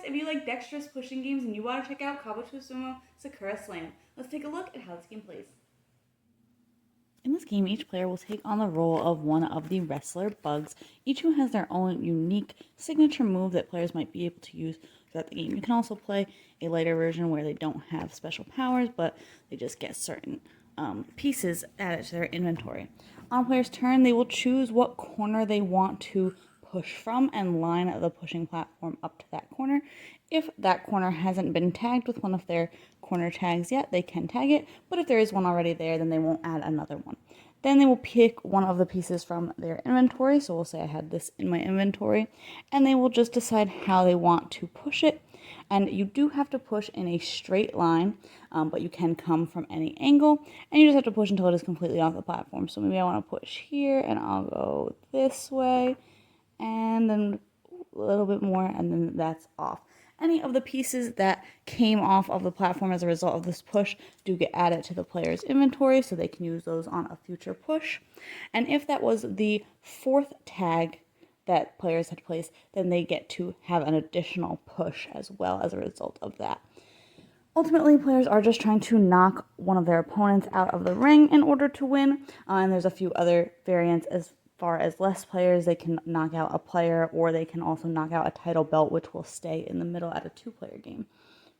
if you like dexterous pushing games and you want to check out Kabuto Sumo Sakura Slam. Let's take a look at how this game plays. In this game, each player will take on the role of one of the wrestler bugs. Each one has their own unique signature move that players might be able to use throughout the game. You can also play a lighter version where they don't have special powers, but they just get certain pieces added to their inventory. On a player's turn, they will choose what corner they want to push from and line the pushing platform up to that corner. If that corner hasn't been tagged with one of their corner tags yet, they can tag it, but if there is one already there, then they won't add another one. Then they will pick one of the pieces from their inventory, so we'll say I had this in my inventory, and they will just decide how they want to push it. And you do have to push in a straight line, but you can come from any angle, and you just have to push until it is completely off the platform. So maybe I want to push here, and I'll go this way, and then a little bit more, and then that's off. Any of the pieces that came off of the platform as a result of this push do get added to the player's inventory, so they can use those on a future push. And if that was the fourth tag that players had placed, then they get to have an additional push as well as a result of that. Ultimately, players are just trying to knock one of their opponents out of the ring in order to win, and there's a few other variants as far as less players. They can knock out a player, or they can also knock out a title belt, which will stay in the middle at a two-player game.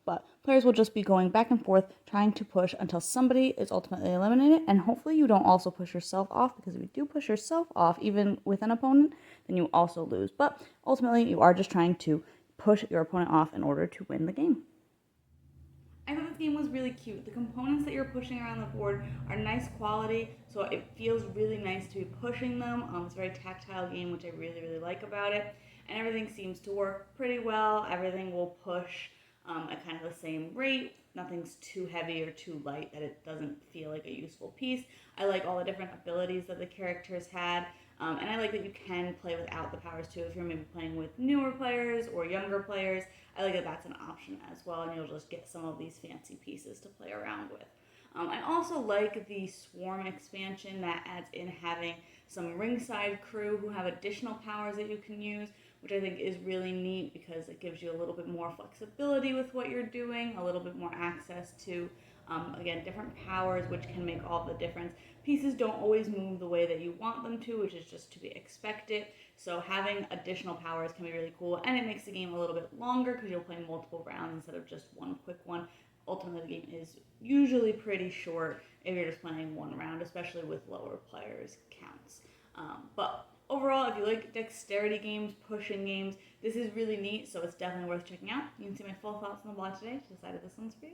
But players will just be going back and forth, trying to push until somebody is ultimately eliminated, and hopefully you don't also push yourself off, because if you do push yourself off, even with an opponent, then you also lose. But ultimately, you are just trying to push your opponent off in order to win the game. I thought this game was really cute. The components that you're pushing around the board are nice quality, so it feels really nice to be pushing them. It's a very tactile game, which I really, really like about it. And everything seems to work pretty well. Everything will push at kind of the same rate. Nothing's too heavy or too light that it doesn't feel like a useful piece. I like all the different abilities that the characters had. And I like that you can play without the powers too. If you're maybe playing with newer players or younger players, I like that that's an option as well, and you'll just get some of these fancy pieces to play around with. I also like the Swarm expansion that adds in having some ringside crew who have additional powers that you can use, which I think is really neat because it gives you a little bit more flexibility with what you're doing, a little bit more access to, again, different powers, which can make all the difference. Pieces don't always move the way that you want them to, which is just to be expected. So having additional powers can be really cool, and it makes the game a little bit longer because you'll play multiple rounds instead of just one quick one. Ultimately, the game is usually pretty short if you're just playing one round, especially with lower players counts. But overall, if you like dexterity games, pushing games, this is really neat, so it's definitely worth checking out. You can see my full thoughts on the blog today to decide if this one's for you.